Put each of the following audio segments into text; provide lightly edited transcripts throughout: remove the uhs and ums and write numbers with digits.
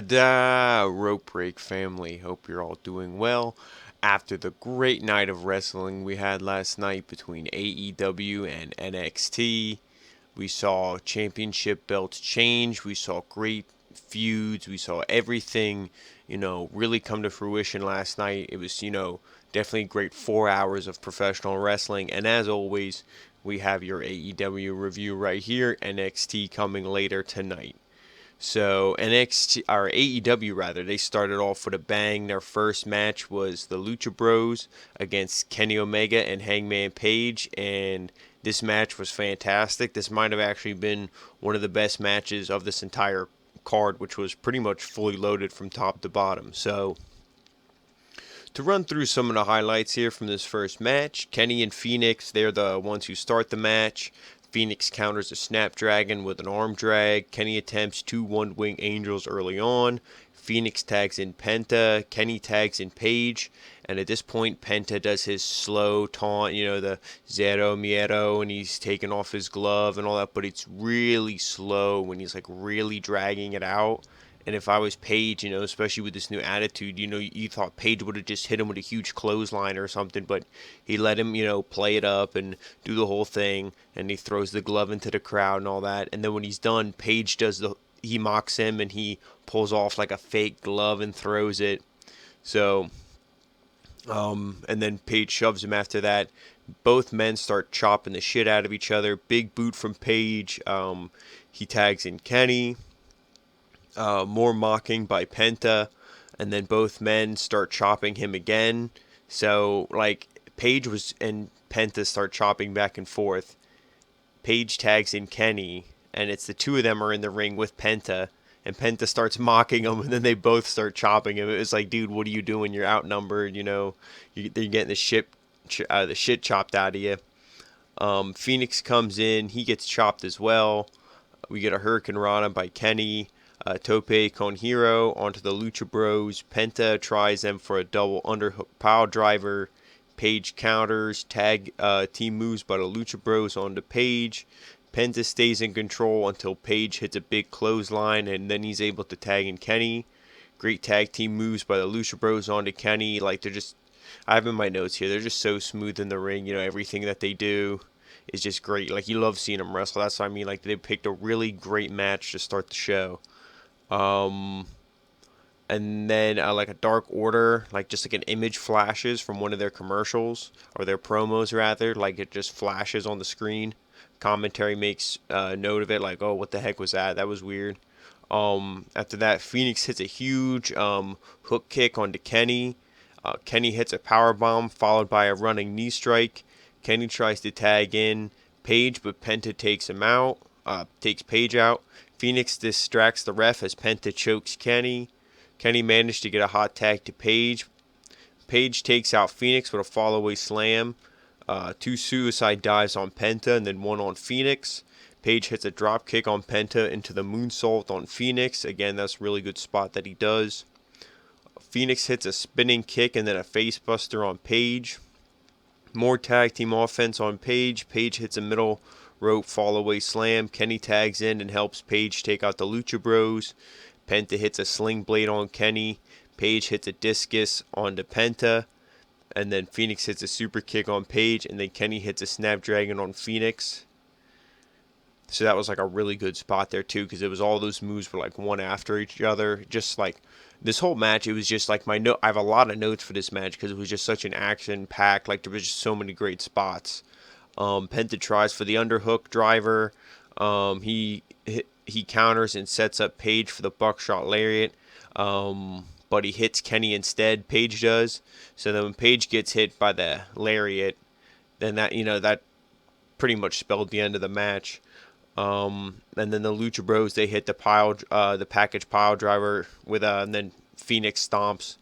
Adaaaaaa, Rope Break family. Hope you're all doing well. After the great night of wrestling we had last night between AEW and NXT, we saw championship belts change. We saw great feuds. We saw everything, really come to fruition last night. It was, definitely a great 4 hours of professional wrestling. And as always, we have your AEW review right here. NXT coming later tonight. So NXT or AEW rather, they started off with a bang. Their first match was the Lucha Bros against Kenny Omega and Hangman Page, and this match was fantastic. This might have actually been one of the best matches of this entire card, which was pretty much fully loaded from top to bottom. So to run through some of the highlights here from this first match, Kenny and Phoenix, they're the ones who start the match. Phoenix counters a Snapdragon with an arm drag. Kenny attempts two one-wing angels early on. Phoenix tags in Penta. Kenny tags in Page. And at this point, Penta does his slow taunt, the Zero Miedo, and he's taking off his glove and all that. But it's really slow when he's like really dragging it out. And if I was Page, especially with this new attitude, you thought Page would have just hit him with a huge clothesline or something, but he let him, play it up and do the whole thing, and he throws the glove into the crowd and all that. And then when he's done, Page he mocks him and he pulls off like a fake glove and throws it. So, and then Page shoves him after that. Both men start chopping the shit out of each other. Big boot from Page. He tags in Kenny. More mocking by Penta, and then both men start chopping him again. So, Page and Penta start chopping back and forth. Page tags in Kenny, and it's the two of them are in the ring with Penta, and Penta starts mocking him, and then they both start chopping him. It was like, dude, what are you doing? You're outnumbered, you're getting the shit chopped out of you. Phoenix comes in, he gets chopped as well. We get a Hurricane Rana by Kenny. Tope con Hero onto the Lucha Bros. Penta tries them for a double underhook pile driver. Page counters. Tag team moves by the Lucha Bros onto Page. Penta stays in control until Page hits a big clothesline, and then he's able to tag in Kenny. Great tag team moves by the Lucha Bros onto Kenny. I have in my notes here, they're just so smooth in the ring. Everything that they do is just great. You love seeing them wrestle. That's what I mean. They picked a really great match to start the show. And then a Dark Order, just an image flashes from one of their commercials, or their promos rather, it just flashes on the screen. Commentary makes note of it, oh, what the heck was that? That was weird. After that, Phoenix hits a huge hook kick onto Kenny. Kenny hits a power bomb followed by a running knee strike. Kenny tries to tag in Page, but Penta takes Page out. Phoenix distracts the ref as Penta chokes Kenny. Kenny managed to get a hot tag to Page. Page takes out Phoenix with a fallaway slam. Two suicide dives on Penta and then one on Phoenix. Page hits a drop kick on Penta into the moonsault on Phoenix. Again, that's a really good spot that he does. Phoenix hits a spinning kick and then a facebuster on Page. More tag team offense on Page. Page hits a middle rope fallaway slam. Kenny tags in and helps Page take out the Lucha Bros. Penta hits a sling blade on Kenny. Page hits a discus onto Penta. And then Phoenix hits a super kick on Page. And then Kenny hits a Snapdragon on Phoenix. So that was a really good spot there too, because it was all those moves were one after each other. Just this whole match, it was just my note. I have a lot of notes for this match because it was just such an action packed. There was just so many great spots. Penta tries for the underhook driver. He counters and sets up Page for the buckshot lariat. But he hits Kenny instead. Page does. So then when Page gets hit by the lariat, then that pretty much spelled the end of the match. And then the Lucha Bros, they hit the package pile driver and then Phoenix stomps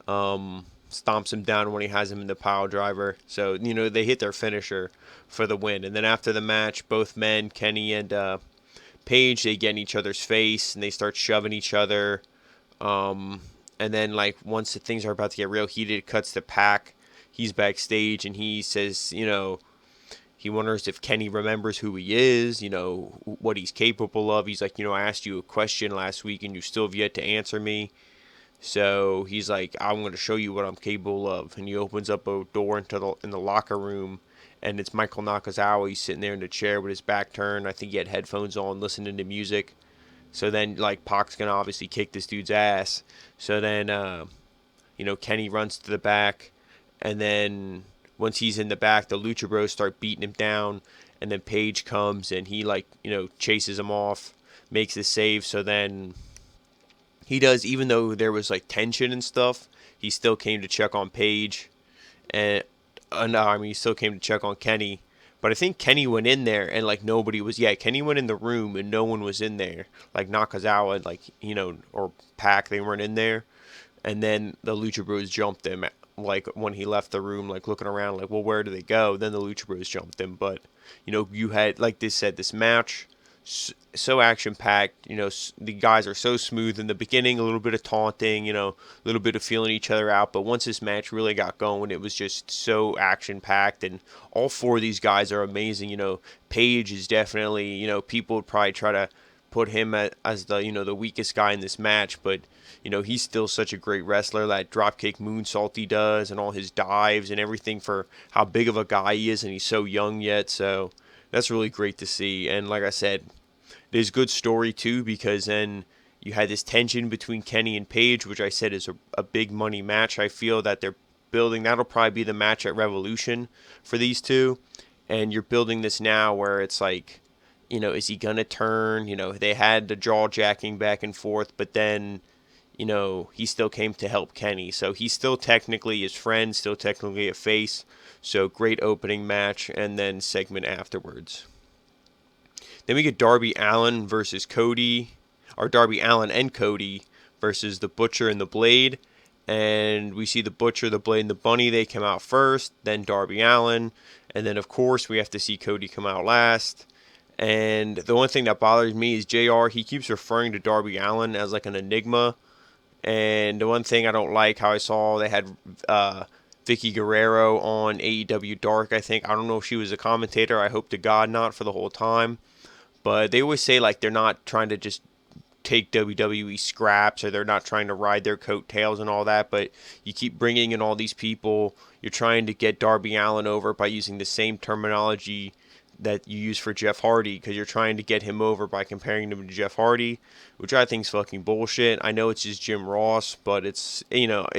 him down when he has him in the pile driver. So, they hit their finisher for the win. And then after the match, both men, Kenny and Page, they get in each other's face and they start shoving each other. And then, once the things are about to get real heated, it cuts to Pac. He's backstage and he says, he wonders if Kenny remembers who he is, what he's capable of. He's like, I asked you a question last week and you still have yet to answer me. So he's like, I'm going to show you what I'm capable of. And he opens up a door in the locker room, and it's Michael Nakazawa. He's sitting there in the chair with his back turned. I think he had headphones on, listening to music. So then, like, Pac's going to obviously kick this dude's ass. So then, Kenny runs to the back, and then once he's in the back, the Lucha Bros start beating him down, and then Page comes, and he, chases him off, makes the save. So then he does, even though there was like tension and stuff, he still came to check on Paige, and no, I mean he still came to check on Kenny. But I think Kenny went in there and like nobody was. Yeah, Kenny went in the room and no one was in there. Like Nakazawa, or Pac, they weren't in there. And then the Lucha Bros jumped him. Like when he left the room, like looking around, like, well, where do they go? Then the Lucha Bros jumped him. But you had, like they said, this match so action packed. The guys are so smooth in the beginning, a little bit of taunting, a little bit of feeling each other out. But once this match really got going, it was just so action packed, and all four of these guys are amazing. Paige is definitely, people would probably try to put him as the the weakest guy in this match, but he's still such a great wrestler. That dropkick moonsault he does, and all his dives and everything, for how big of a guy he is, and he's so young yet. So that's really great to see. And like I said, there's good story too, because then you had this tension between Kenny and Page, which I said is a big money match. I feel that they're building, that'll probably be the match at Revolution for these two. And you're building this now where it's like, is he going to turn? They had the jaw jacking back and forth, but then, he still came to help Kenny. So he's still technically his friend, still technically a face. So great opening match, and then segment afterwards. Then we get Darby Allin versus Cody, or Darby Allin and Cody versus the Butcher and the Blade. And we see the Butcher, the Blade, and the Bunny. They come out first, then Darby Allin. And then, of course, we have to see Cody come out last. And the one thing that bothers me is JR, he keeps referring to Darby Allin as like an enigma. And the one thing I don't like, how I saw they had Vicky Guerrero on AEW Dark, I think. I don't know if she was a commentator. I hope to God not for the whole time. But they always say like they're not trying to just take WWE scraps, or they're not trying to ride their coattails and all that. But you keep bringing in all these people. You're trying to get Darby Allin over by using the same terminology that you use for Jeff Hardy, because you're trying to get him over by comparing him to Jeff Hardy, which I think is fucking bullshit. I know it's just Jim Ross, but it's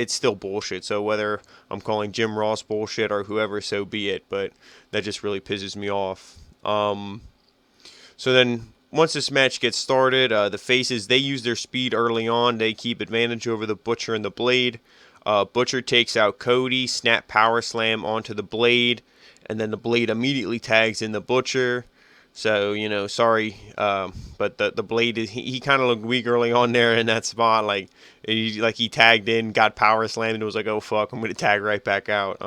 still bullshit. So whether I'm calling Jim Ross bullshit or whoever, so be it. But that just really pisses me off. So then once this match gets started, the faces, they use their speed early on. They keep advantage over the Butcher and the Blade. Butcher takes out Cody, snap power slam onto the Blade, and then the Blade immediately tags in the Butcher. So, sorry, but the Blade, he kind of looked weak early on there in that spot. Like he tagged in, got power slammed, and was like, oh fuck, I'm going to tag right back out.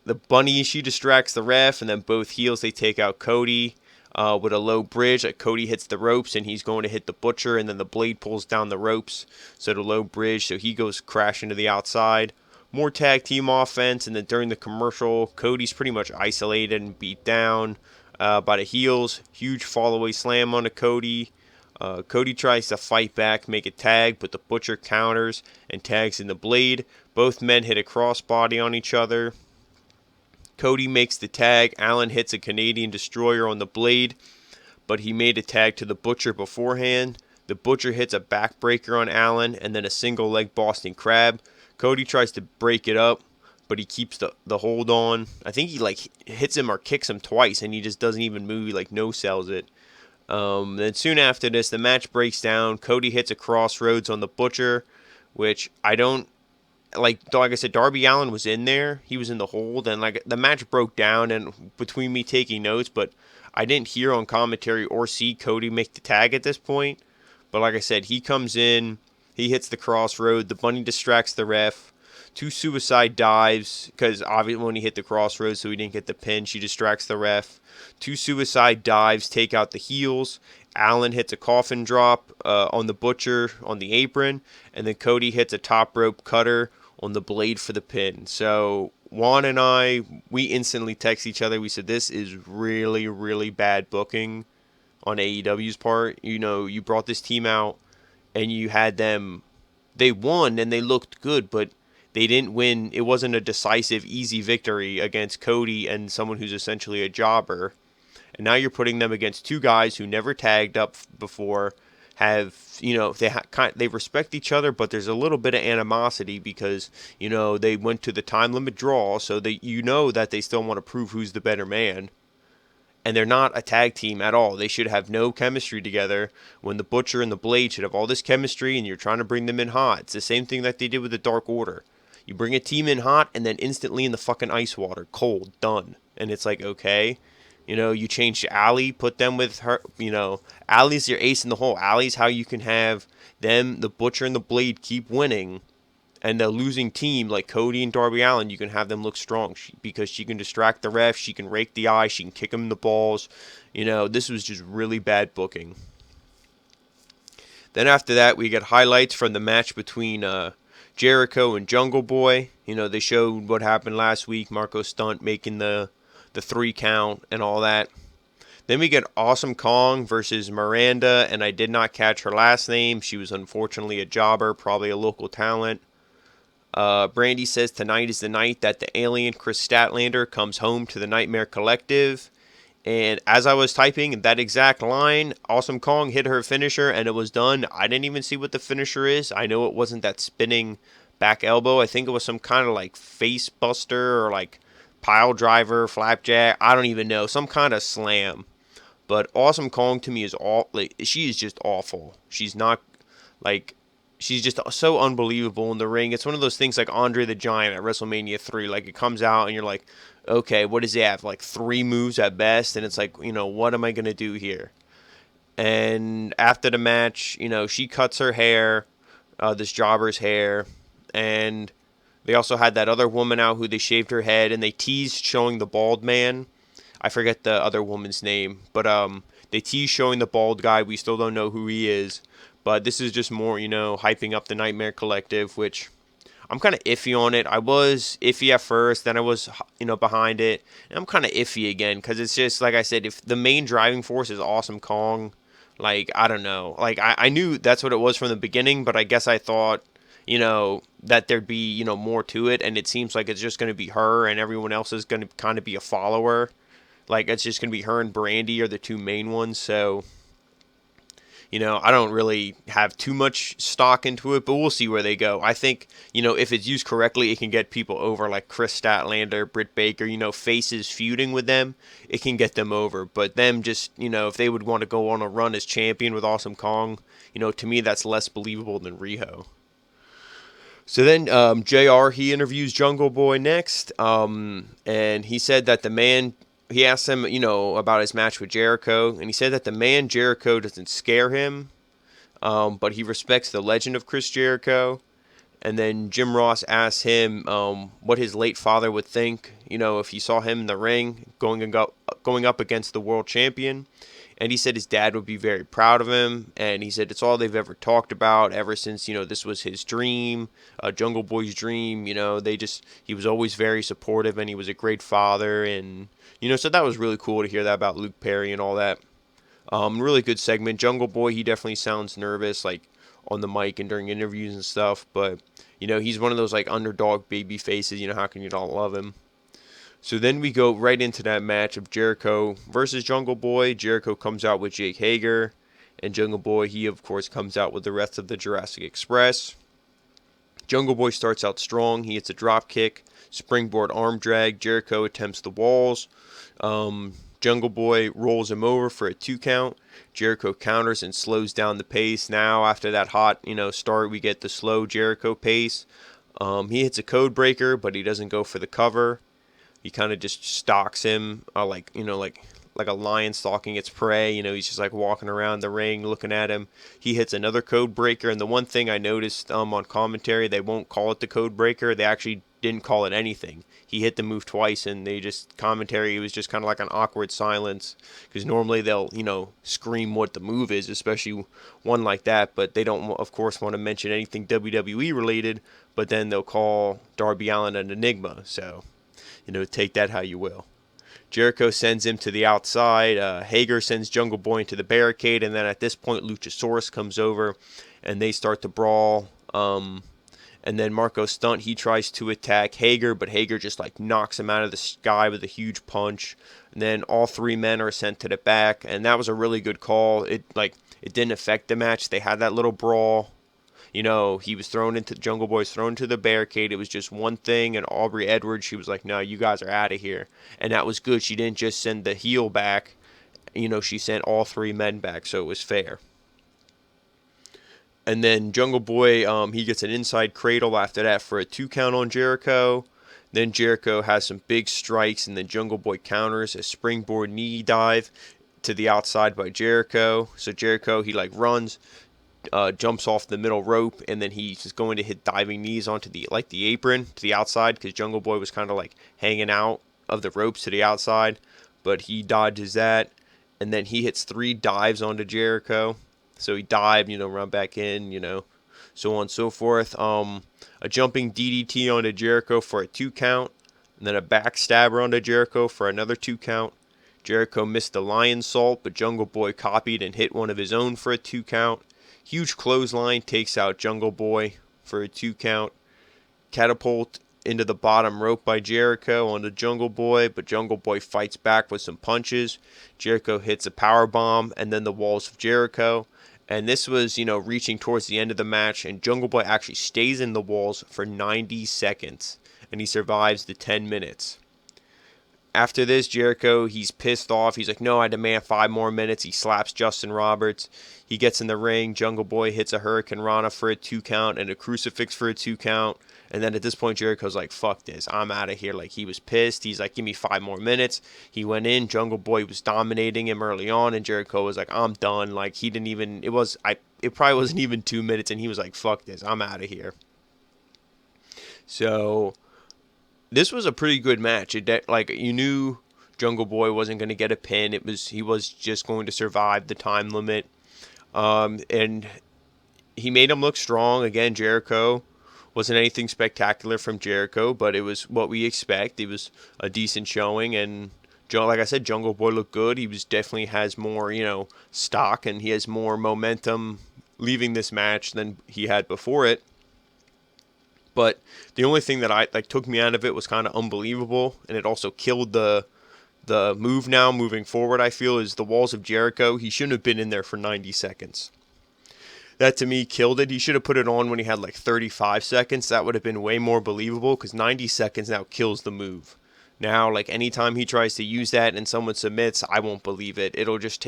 The Bunny, she distracts the ref, and then both heels, they take out Cody with a low bridge. Like Cody hits the ropes, and he's going to hit the Butcher, and then the Blade pulls down the ropes. So the low bridge, so he goes crashing to the outside. More tag team offense, and then during the commercial, Cody's pretty much isolated and beat down by the heels. Huge fall-away slam onto Cody. Cody tries to fight back, make a tag, but the Butcher counters and tags in the Blade. Both men hit a crossbody on each other. Cody makes the tag. Allin hits a Canadian Destroyer on the Blade, but he made a tag to the Butcher beforehand. The Butcher hits a backbreaker on Allin, and then a single leg Boston Crab. Cody tries to break it up, but he keeps the hold on. I think he hits him or kicks him twice, and he just doesn't even move. He no-sells it. Then soon after this, the match breaks down. Cody hits a crossroads on the Butcher, which I don't like. Like I said, Darby Allin was in there. He was in the hold, and the match broke down. And between me taking notes, but I didn't hear on commentary or see Cody make the tag at this point. But like I said, he comes in. He hits the crossroad. The Bunny distracts the ref. 2 suicide dives, because obviously when he hit the crossroads, so he didn't get the pin, she distracts the ref. 2 suicide dives take out the heels. Allin hits a coffin drop on the Butcher on the apron, and then Cody hits a top rope cutter on the Blade for the pin. So Juan and I, we instantly text each other. We said, this is really, really bad booking on AEW's part. You brought this team out and you had them, they won and they looked good, but they didn't win. It wasn't a decisive, easy victory against Cody and someone who's essentially a jobber. And now you're putting them against two guys who never tagged up before, have, they respect each other, but there's a little bit of animosity because, they went to the time limit draw, so that they still want to prove who's the better man. And they're not a tag team at all. They should have no chemistry together when the Butcher and the Blade should have all this chemistry and you're trying to bring them in hot. It's the same thing that they did with the Dark Order. You bring a team in hot and then instantly in the fucking ice water. Cold. Done. And it's like, okay. You change Allie, put them with her. Allie's your ace in the hole. Allie's how you can have them, the Butcher and the Blade, keep winning. And the losing team, like Cody and Darby Allin, you can have them look strong because she can distract the ref, she can rake the eye, she can kick them in the balls. This was just really bad booking. Then after that, we get highlights from the match between Jericho and Jungle Boy. They showed what happened last week, Marco Stunt making the 3 count and all that. Then we get Awesome Kong versus Miranda, and I did not catch her last name. She was unfortunately a jobber, probably a local talent. Brandy says tonight is the night that the alien Chris Statlander comes home to the Nightmare Collective. And as I was typing that exact line, Awesome Kong hit her finisher and it was done. I didn't even see what the finisher is. I know it wasn't that spinning back elbow. I think it was some kind of like face buster or like pile driver, flapjack. I don't even know. Some kind of slam. But Awesome Kong to me is she is just awful. She's not like... She's just so unbelievable in the ring. It's one of those things like Andre the Giant at WrestleMania 3. Like, it comes out and you're like, okay, what does he have? Like 3 moves at best? And it's like, what am I going to do here? And after the match, she cuts her hair, this jobber's hair. And they also had that other woman out who they shaved her head. And they teased showing the bald man. I forget the other woman's name. But they teased showing the bald guy. We still don't know who he is. But this is just more, hyping up the Nightmare Collective, which I'm kind of iffy on it. I was iffy at first, then I was, behind it. And I'm kind of iffy again, because it's just, like I said, if the main driving force is Awesome Kong, like, I don't know. Like, I knew that's what it was from the beginning, but I guess I thought, that there'd be, more to it. And it seems like it's just going to be her, and everyone else is going to kind of be a follower. Like, it's just going to be her and Brandy are the 2 main ones, so... I don't really have too much stock into it, but we'll see where they go. I think, if it's used correctly, it can get people over, like Chris Statlander, Britt Baker, faces feuding with them. It can get them over. But them just, if they would want to go on a run as champion with Awesome Kong, to me, that's less believable than Riho. So then JR, he interviews Jungle Boy next, and he said that the man... He asked him, about his match with Jericho, and he said that the man Jericho doesn't scare him, but he respects the legend of Chris Jericho. And then Jim Ross asked him what his late father would think, if he saw him in the ring going up against the world champion. And he said his dad would be very proud of him, and he said it's all they've ever talked about ever since, this was his dream, Jungle Boy's dream. He was always very supportive, and he was a great father, and, so that was really cool to hear that about Luke Perry and all that. Really good segment. Jungle Boy, he definitely sounds nervous, like, on the mic and during interviews and stuff, but, he's one of those, like, underdog baby faces, how can you not love him? So then we go right into that match of Jericho versus Jungle Boy. Jericho comes out with Jake Hager, and Jungle Boy, he of course comes out with the rest of the Jurassic Express. Jungle Boy starts out strong. He hits a drop kick, springboard arm drag. Jericho attempts the walls. Jungle Boy rolls him over for a 2 count. Jericho counters and slows down the pace. Now after that hot, start, we get the slow Jericho pace. He hits a code breaker, but he doesn't go for the cover. He kind of just stalks him, like a lion stalking its prey. He's just like walking around the ring looking at him. He hits another code breaker, and the one thing I noticed on commentary, they won't call it the code breaker. They actually didn't call it anything. He hit the move twice, and it was just kind of like an awkward silence, because normally they'll, scream what the move is, especially one like that, but they don't, of course, want to mention anything WWE related, but then they'll call Darby Allin an enigma, so... take that how you will. Jericho sends him to the outside. Hager sends Jungle Boy into the barricade, and then at this point, Luchasaurus comes over, and they start to brawl. And then Marco Stunt, he tries to attack Hager, but Hager just knocks him out of the sky with a huge punch. And then all three men are sent to the back, and that was a really good call. It didn't affect the match. They had that little brawl. He was Jungle Boy's thrown into the barricade. It was just one thing, and Aubrey Edwards, she was like, no, you guys are out of here. And that was good. She didn't just send the heel back. She sent all three men back, so it was fair. And then Jungle Boy, he gets an inside cradle after that for a 2 count on Jericho. Then Jericho has some big strikes, and then Jungle Boy counters a springboard knee dive to the outside by Jericho. So Jericho, he runs, jumps off the middle rope, and then he's just going to hit diving knees onto the apron to the outside, because Jungle Boy was kind of hanging out of the ropes to the outside, but he dodges that, and then he hits 3 dives onto Jericho. So he dived, run back in, so on and so forth. A jumping DDT onto Jericho for a 2 count, and then a backstabber onto Jericho for another 2 count. Jericho missed the lion salt, but Jungle Boy copied and hit one of his own for a 2 count. Huge clothesline takes out Jungle Boy for a 2 count. Catapult into the bottom rope by Jericho onto Jungle Boy, but Jungle Boy fights back with some punches. Jericho hits a power bomb, and then the walls of Jericho. And this was, reaching towards the end of the match, and Jungle Boy actually stays in the walls for 90 seconds, and he survives the 10 minutes. After this, Jericho, he's pissed off. He's like, no, I demand 5 more minutes. He slaps Justin Roberts. He gets in the ring. Jungle Boy hits a Hurricane Rana for a 2 count and a Crucifix for a 2 count. And then at this point, Jericho's like, fuck this. I'm out of here. He was pissed. He's like, give me 5 more minutes. He went in. Jungle Boy was dominating him early on, and Jericho was like, I'm done. He didn't even, it probably wasn't even 2 minutes, and he was like, fuck this. I'm out of here. So this was a pretty good match. You knew Jungle Boy wasn't going to get a pin. He was just going to survive the time limit. And he made him look strong. Again, Jericho wasn't anything spectacular from Jericho, but it was what we expect. It was a decent showing, and like I said, Jungle Boy looked good. He definitely has more, stock, and he has more momentum leaving this match than he had before it. But the only thing that took me out of it was kind of unbelievable, and it also killed the move now moving forward, I feel, is the walls of Jericho. He shouldn't have been in there for 90 seconds. That, to me, killed it. He should have put it on when he had 35 seconds. That would have been way more believable, because 90 seconds now kills the move. Now, anytime he tries to use that and someone submits, I won't believe it. It'll just,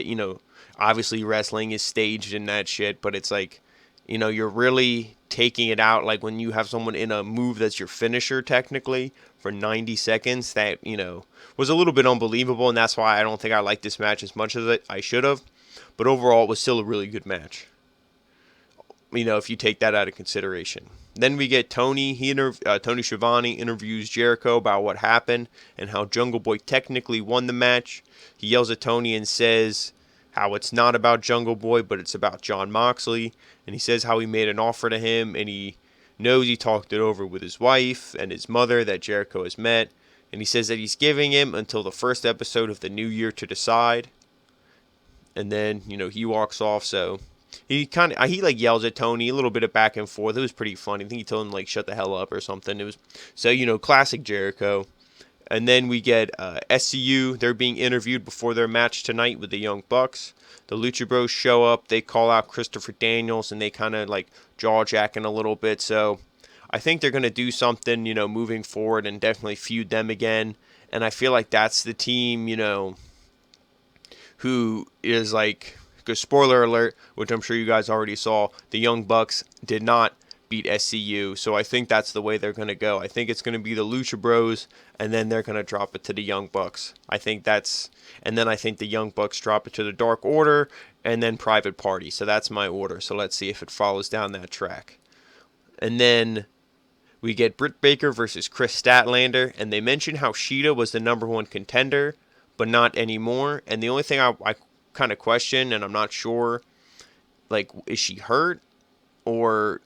obviously wrestling is staged and that shit, but it's you're really taking it out when you have someone in a move that's your finisher, technically, for 90 seconds. That, was a little bit unbelievable, and that's why I don't think I liked this match as much as I should have. But overall, it was still a really good match, if you take that out of consideration. Then we get Tony. Tony Schiavone interviews Jericho about what happened and how Jungle Boy technically won the match. He yells at Tony and says how it's not about Jungle Boy, but it's about Jon Moxley. And he says how he made an offer to him, and he knows he talked it over with his wife and his mother that Jericho has met. And he says that he's giving him until the first episode of the new year to decide. And then, he walks off, so he yells at Tony, a little bit of back and forth. It was pretty funny. I think he told him shut the hell up or something. It was so classic Jericho. And then we get SCU. They're being interviewed before their match tonight with the Young Bucks. The Lucha Bros show up. They call out Christopher Daniels, and they kind of jaw-jacking a little bit. So I think they're going to do something, moving forward, and definitely feud them again. And I feel like that's the team, who is because spoiler alert, which I'm sure you guys already saw, the Young Bucks did not beat SCU, so I think that's the way they're going to go. I think it's going to be the Lucha Bros, and then they're going to drop it to the Young Bucks. And then I think the Young Bucks drop it to the Dark Order, and then Private Party. So that's my order, so let's see if it follows down that track. And then we get Britt Baker versus Chris Statlander, and they mention how Sheeta was the number 1 contender, but not anymore. And the only thing I kind of question, and I'm not sure, is she hurt, or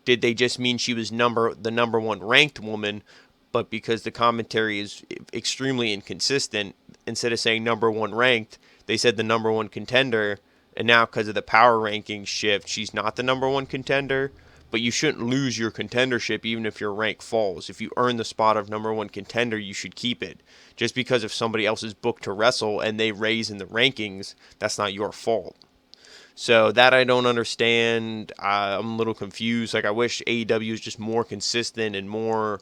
did they just mean she was the number 1 ranked woman, but because the commentary is extremely inconsistent, instead of saying number one ranked, they said the number one contender. And now, because of the power rankings shift, she's not the number one contender. But you shouldn't lose your contendership even if your rank falls. If you earn the spot of number one contender, you should keep it. Just because if somebody else is booked to wrestle and they raise in the rankings, that's not your fault. So that I don't understand. I'm a little confused. Like, I wish AEW was just more consistent and more,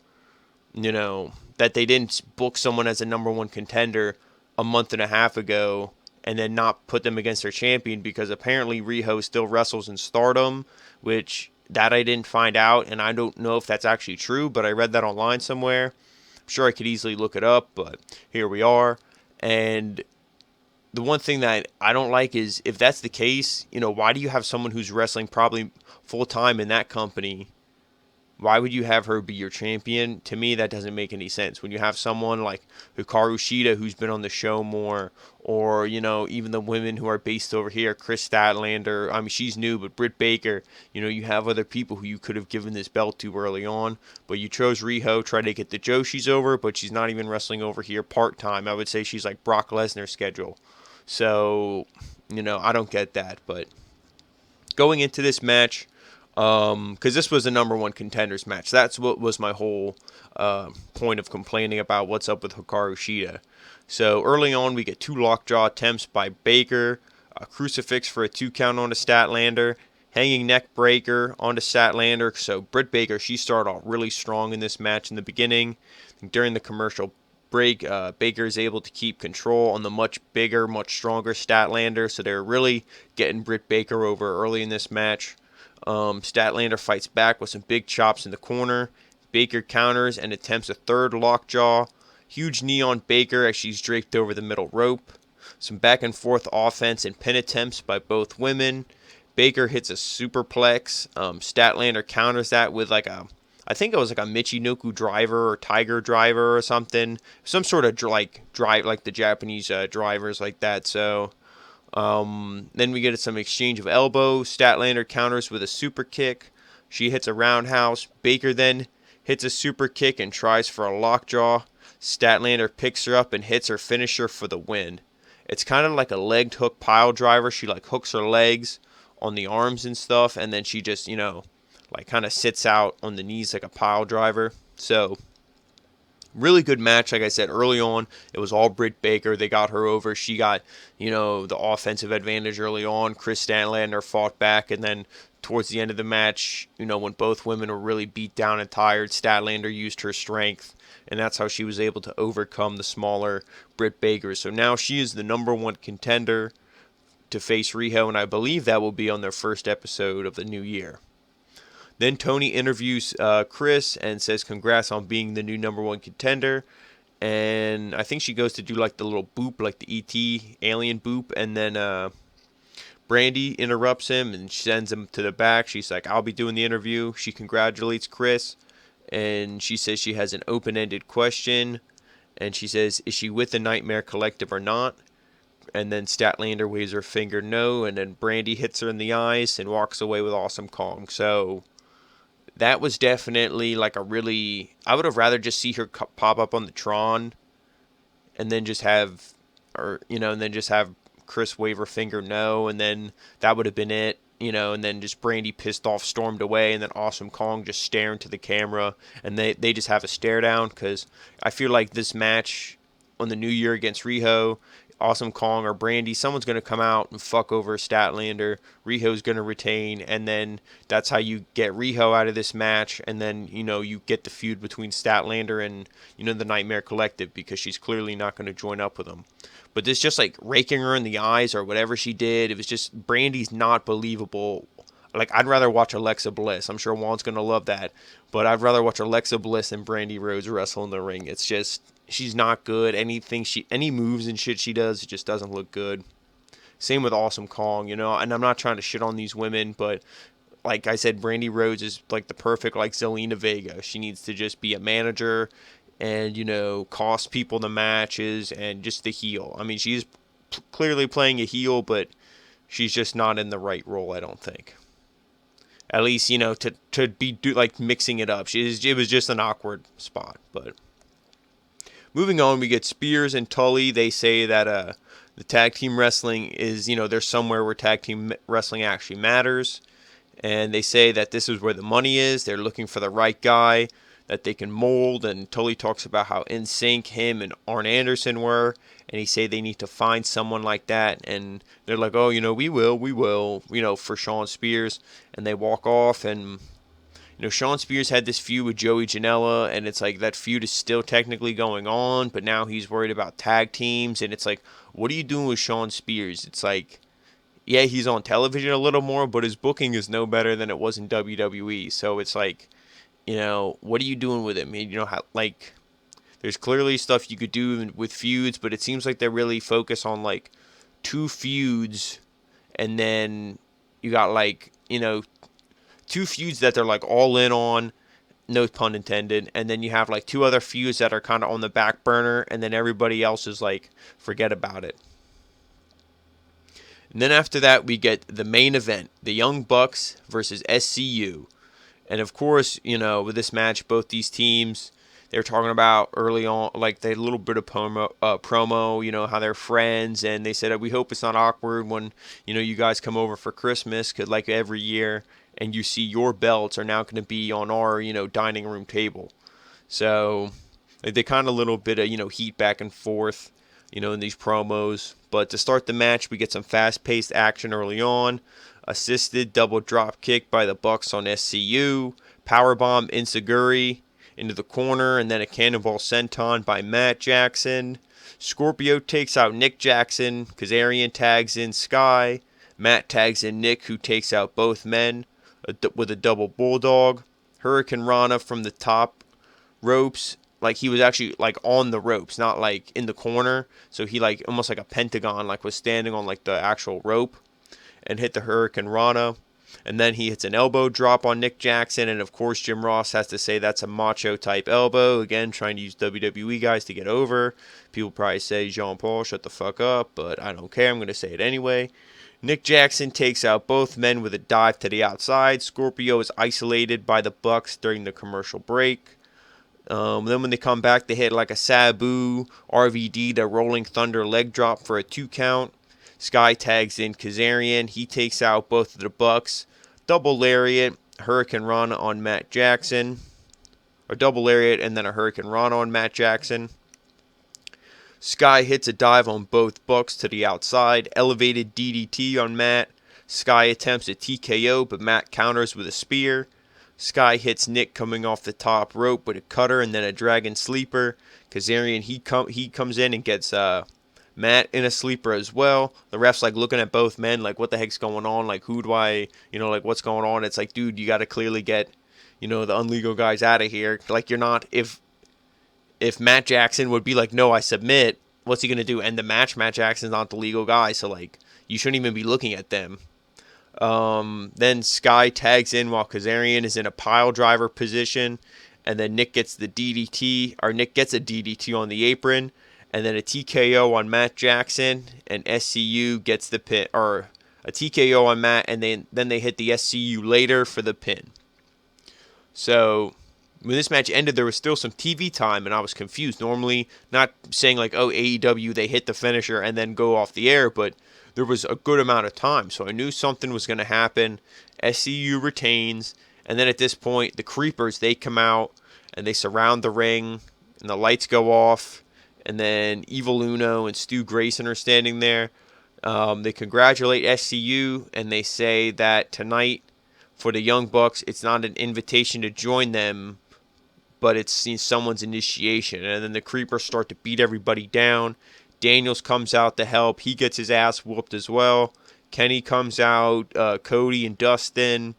that they didn't book someone as a number one contender a month and a half ago and then not put them against their champion, because apparently Riho still wrestles in Stardom, which that I didn't find out, and I don't know if that's actually true, but I read that online somewhere. I'm sure I could easily look it up, but here we are. And the one thing that I don't like is, if that's the case, why do you have someone who's wrestling probably full-time in that company? Why would you have her be your champion? To me, that doesn't make any sense. When you have someone like Hikaru Shida, who's been on the show more, or, even the women who are based over here, Chris Statlander, I mean, she's new, but Britt Baker, you have other people who you could have given this belt to early on, but you chose Riho, try to get the Joshis over, but she's not even wrestling over here part-time. I would say she's like Brock Lesnar's schedule. So, I don't get that, but going into this match, because this was the number one contenders match. That's what was my whole point of complaining about what's up with Hikaru Shida. So early on, we get 2 lockjaw attempts by Baker, a crucifix for a 2 count on the Statlander, hanging neck breaker onto Statlander. So Britt Baker, she started off really strong in this match in the beginning. During the commercial break, Baker is able to keep control on the much bigger, much stronger Statlander. So they're really getting Britt Baker over early in this match. Statlander fights back with some big chops in the corner. Baker counters and attempts a 3rd lockjaw. Huge knee on Baker as she's draped over the middle rope. Some back and forth offense and pin attempts by both women. Baker hits a superplex. Statlander counters that with I think it was like a Michinoku driver or Tiger driver or something. Some sort of drive like the Japanese drivers like that. So then we get some exchange of elbows. Statlander counters with a super kick. She hits a roundhouse. Baker then hits a super kick and tries for a lockjaw. Statlander picks her up and hits her finisher for the win. It's kind of like a legged hook pile driver. She hooks her legs on the arms and stuff, and then she just, kind of sits out on the knees like a pile driver. So really good match. Like I said, early on, it was all Britt Baker. They got her over. She got, the offensive advantage early on. Chris Statlander fought back, and then towards the end of the match, when both women were really beat down and tired, Statlander used her strength, and that's how she was able to overcome the smaller Britt Baker. So now she is the number one contender to face Riho, and I believe that will be on their first episode of the new year. Then Tony interviews Chris and says congrats on being the new number one contender. And I think she goes to do the little boop, like the E.T. alien boop. And then Brandy interrupts him and sends him to the back. She's like, I'll be doing the interview. She congratulates Chris. And she says she has an open-ended question. And she says, is she with the Nightmare Collective or not? And then Statlander waves her finger no. And then Brandy hits her in the eyes and walks away with Awesome Kong. So that was definitely I would have rather just see her pop up on the Tron and then just have, Chris wave her finger no, and then that would have been it, and then just Brandy pissed off stormed away, and then Awesome Kong just staring to the camera, and they just have a stare down, because I feel like this match on the new year against Riho, Awesome Kong or Brandy, someone's going to come out and fuck over Statlander. Riho's going to retain, and then that's how you get Riho out of this match, and then, you get the feud between Statlander and, the Nightmare Collective, because she's clearly not going to join up with them. But this just raking her in the eyes or whatever she did, it was just, Brandy's not believable. I'd rather watch Alexa Bliss. I'm sure Juan's going to love that. But I'd rather watch Alexa Bliss than Brandy Rhodes wrestle in the ring. It's just, she's not good. Any moves and shit she does, it just doesn't look good. Same with Awesome Kong, and I'm not trying to shit on these women, but like I said, Brandy Rhodes is the perfect Zelina Vega. She needs to just be a manager and, cost people the matches and just the heel. I mean, she's clearly playing a heel, but she's just not in the right role, I don't think. At least, to be like mixing it up. It was just an awkward spot. But moving on, we get Spears and Tully. They say that the tag team wrestling is, there's somewhere where tag team wrestling actually matters. And they say that this is where the money is. They're looking for the right guy that they can mold. And Tully talks about how in sync him and Arn Anderson were. And he say they need to find someone like that. And they're like, oh, we will, for Shawn Spears. And they walk off. And, Shawn Spears had this feud with Joey Janela. And it's like that feud is still technically going on. But now he's worried about tag teams. And it's like, what are you doing with Shawn Spears? It's like, yeah, he's on television a little more, but his booking is no better than it was in WWE. So it's like, what are you doing with him? There's clearly stuff you could do with feuds, but it seems like they really focus on like 2 feuds, and then you got like, 2 feuds that they're like all in on, no pun intended, and then you have like 2 other feuds that are kind of on the back burner, and then everybody else is like, forget about it. And then after that, we get the main event, the Young Bucks versus SCU. And of course, with this match, both these teams, they were talking about early on, like they had a little bit of promo, how they're friends. And they said, we hope it's not awkward when, you guys come over for Christmas, because like every year, and you see your belts are now going to be on our, dining room table. So they kind of a little bit of, heat back and forth, in these promos. But to start the match, we get some fast-paced action early on. Assisted double drop kick by the Bucks on SCU. Powerbomb Insaguri into the corner, and then a cannonball senton by Matt Jackson. Scorpio takes out Nick Jackson. Kazarian tags in Sky. Matt tags in Nick, who takes out both men with a double bulldog. Hurricane Rana from the top ropes. Like he was actually like on the ropes, not like in the corner. So he like almost like a pentagon, like was standing on like the actual rope, and hit the Hurricane Rana. And then he hits an elbow drop on Nick Jackson, and of course Jim Ross has to say that's a macho type elbow. Again, trying to use WWE guys to get over. People probably say, Jean Paul, shut the fuck up, but I don't care. I'm going to say it anyway. Nick Jackson takes out both men with a dive to the outside. Scorpio is isolated by the Bucks during the commercial break. Then when they come back, they hit like a Sabu, RVD, the Rolling Thunder leg drop for a 2 count. Sky tags in Kazarian. He takes out both of the Bucks. Double lariat, Hurricane Rana on Matt Jackson. Or double lariat and then a Hurricane Rana on Matt Jackson. Sky hits a dive on both Bucks to the outside. Elevated DDT on Matt. Sky attempts a TKO, but Matt counters with a spear. Sky hits Nick coming off the top rope with a cutter and then a dragon sleeper. Kazarian, he comes in and gets Matt in a sleeper as well. The ref's like looking at both men like, what the heck's going on? Like, who do I, like what's going on? It's like, dude, you got to clearly get, the unlegal guys out of here. Like, you're not, if Matt Jackson would be like, no, I submit, what's he going to do? End the match? Matt Jackson's not the legal guy. So like, you shouldn't even be looking at them. Then Sky tags in while Kazarian is in a pile driver position, and then Nick gets a DDT on the apron, and then a TKO on Matt Jackson, and SCU gets the pin, or a TKO on Matt, and then they hit the SCU later for the pin. So when this match ended, there was still some TV time, and I was confused. Normally, not saying like, oh, AEW, they hit the finisher and then go off the air, but there was a good amount of time, so I knew something was going to happen. SCU retains, and then at this point, the Creepers, they come out, and they surround the ring, and the lights go off, and then Evil Uno and Stu Grayson are standing there. They congratulate SCU, and they say that tonight, for the Young Bucks, it's not an invitation to join them, but it's someone's initiation. And then the Creepers start to beat everybody down. Daniels comes out to help. He gets his ass whooped as well. Kenny comes out. Cody and Dustin.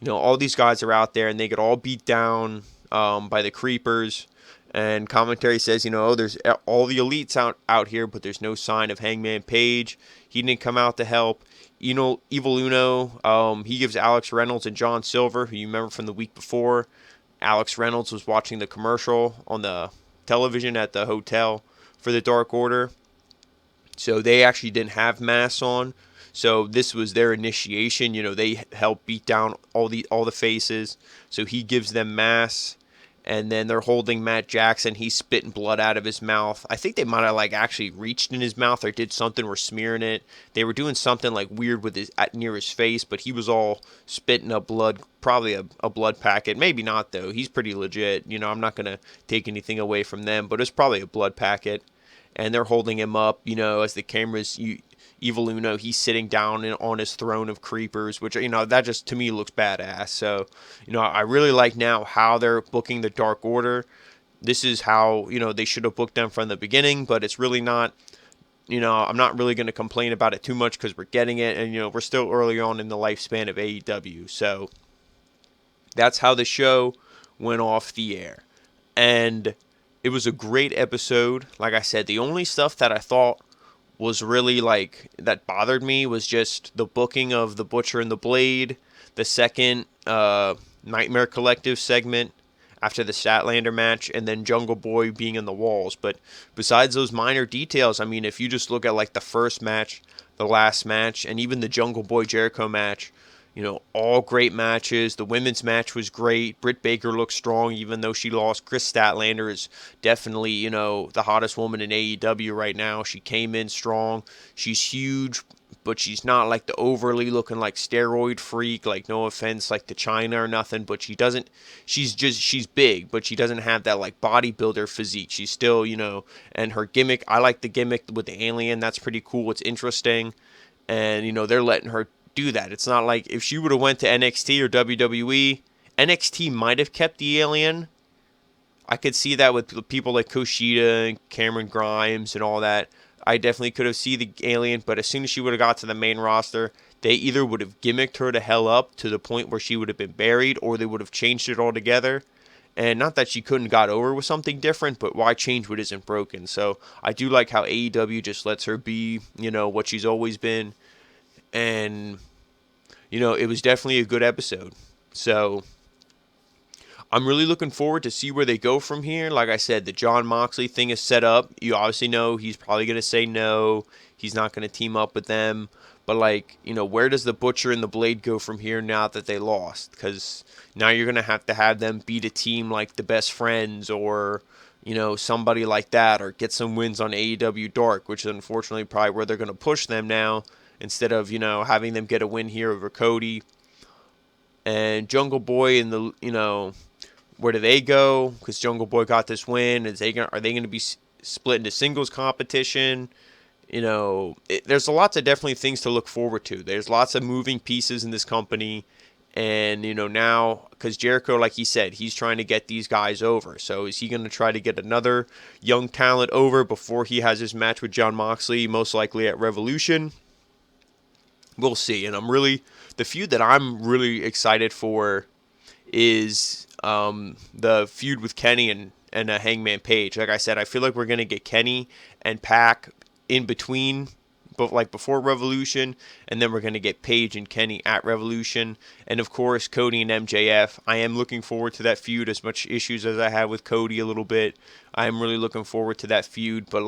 All these guys are out there, and they get all beat down by the Creepers. And commentary says, there's all the elites out here, but there's no sign of Hangman Page. He didn't come out to help. Evil Uno, he gives Alex Reynolds and John Silver, who you remember from the week before. Alex Reynolds was watching the commercial on the television at the hotel for the Dark Order. So they actually didn't have masks on. So this was their initiation. They help beat down all the faces. So he gives them mass, and then they're holding Matt Jackson. He's spitting blood out of his mouth. I think they might have actually reached in his mouth or did something. Were smearing it. They were doing something weird with his near his face, but he was all spitting up blood. Probably a blood packet. Maybe not though. He's pretty legit. I'm not gonna take anything away from them, but it's probably a blood packet. And they're holding him up. As the cameras. Evil Uno, he's sitting down on his throne of creepers, which, that just to me looks badass. So, I really like now how they're booking the Dark Order. This is how, they should have booked them from the beginning, but it's really not, I'm not really going to complain about it too much because we're getting it, and, we're still early on in the lifespan of AEW. So, that's how the show went off the air. And it was a great episode. Like I said, the only stuff that I thought was really that bothered me was just the booking of the Butcher and the Blade, the second Nightmare Collective segment after the Statlander match, and then Jungle Boy being in the walls. But besides those minor details, I mean, if you just look at the first match, the last match, and even the Jungle Boy Jericho match, all great matches. The women's match was great. Britt Baker looked strong even though she lost. Chris Statlander is definitely, the hottest woman in AEW right now. She came in strong. She's huge, but she's not the overly looking steroid freak. No offense to China or nothing, but she's big, but she doesn't have that bodybuilder physique. She's still, and her gimmick, I like the gimmick with the alien. That's pretty cool. It's interesting. And, they're letting her do that. It's not if she would have went to NXT or WWE, NXT might have kept the alien. I could see that with people like Kushida and Cameron Grimes and all that. I definitely could have seen the alien, but as soon as she would have got to the main roster, they either would have gimmicked her to hell up to the point where she would have been buried, or they would have changed it altogether. And not that she couldn't got over with something different, but why change what isn't broken? So I do like how AEW just lets her be, what she's always been. And, it was definitely a good episode. So, I'm really looking forward to see where they go from here. Like I said, the Jon Moxley thing is set up. You obviously know he's probably going to say no. He's not going to team up with them. But, where does the Butcher and the Blade go from here now that they lost? Because now you're going to have them beat a team like the Best Friends or, somebody like that. Or get some wins on AEW Dark, which is unfortunately probably where they're going to push them now. Instead of, having them get a win here over Cody. And Jungle Boy and the, where do they go? Because Jungle Boy got this win. Are they going to be split into singles competition? There's lots of definitely things to look forward to. There's lots of moving pieces in this company. And, now, because Jericho, like he said, he's trying to get these guys over. So is he going to try to get another young talent over before he has his match with Jon Moxley, most likely at Revolution? We'll see. And the feud that I'm really excited for is the feud with Kenny and Hangman Page. Like I said, I feel like we're going to get Kenny and Pac in between, but before Revolution, and then we're going to get Page and Kenny at Revolution. And of course, Cody and MJF. I am looking forward to that feud, as much issues as I have with Cody a little bit. I am really looking forward to that feud. But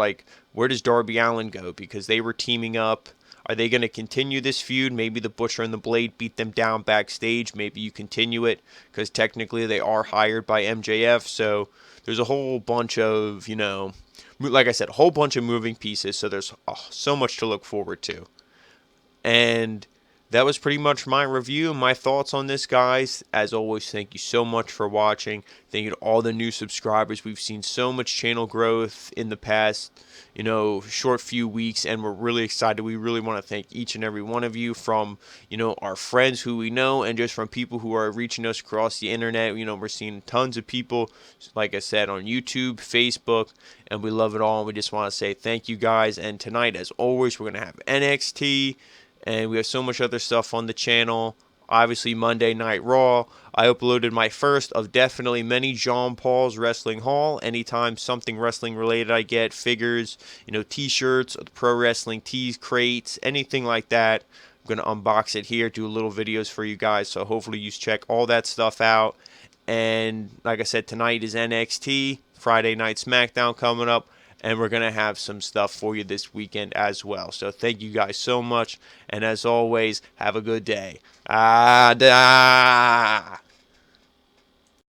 where does Darby Allin go? Because they were teaming up. Are they going to continue this feud? Maybe the Butcher and the Blade beat them down backstage. Maybe you continue it because technically they are hired by MJF. So there's a whole bunch of, like I said, a whole bunch of moving pieces. So there's so much to look forward to. And that was pretty much my review and my thoughts on this, guys. As always, thank you so much for watching. Thank you to all the new subscribers. We've seen so much channel growth in the past, short few weeks, and we're really excited. We really want to thank each and every one of you, from, our friends who we know, and just from people who are reaching us across the internet. We're seeing tons of people, like I said, on YouTube, Facebook, and we love it all. And we just want to say thank you, guys. And tonight, as always, we're going to have NXT. And we have so much other stuff on the channel. Obviously, Monday Night Raw. I uploaded my first of definitely many John Paul's Wrestling Haul. Anytime something wrestling related I get, figures, t-shirts, pro wrestling tees, crates, anything like that. I'm going to unbox it here, do little videos for you guys. So hopefully you check all that stuff out. And like I said, tonight is NXT. Friday Night SmackDown coming up. and we're going to have some stuff for you this weekend as well. So thank you guys so much, and as always, have a good day. Adaaaaaa!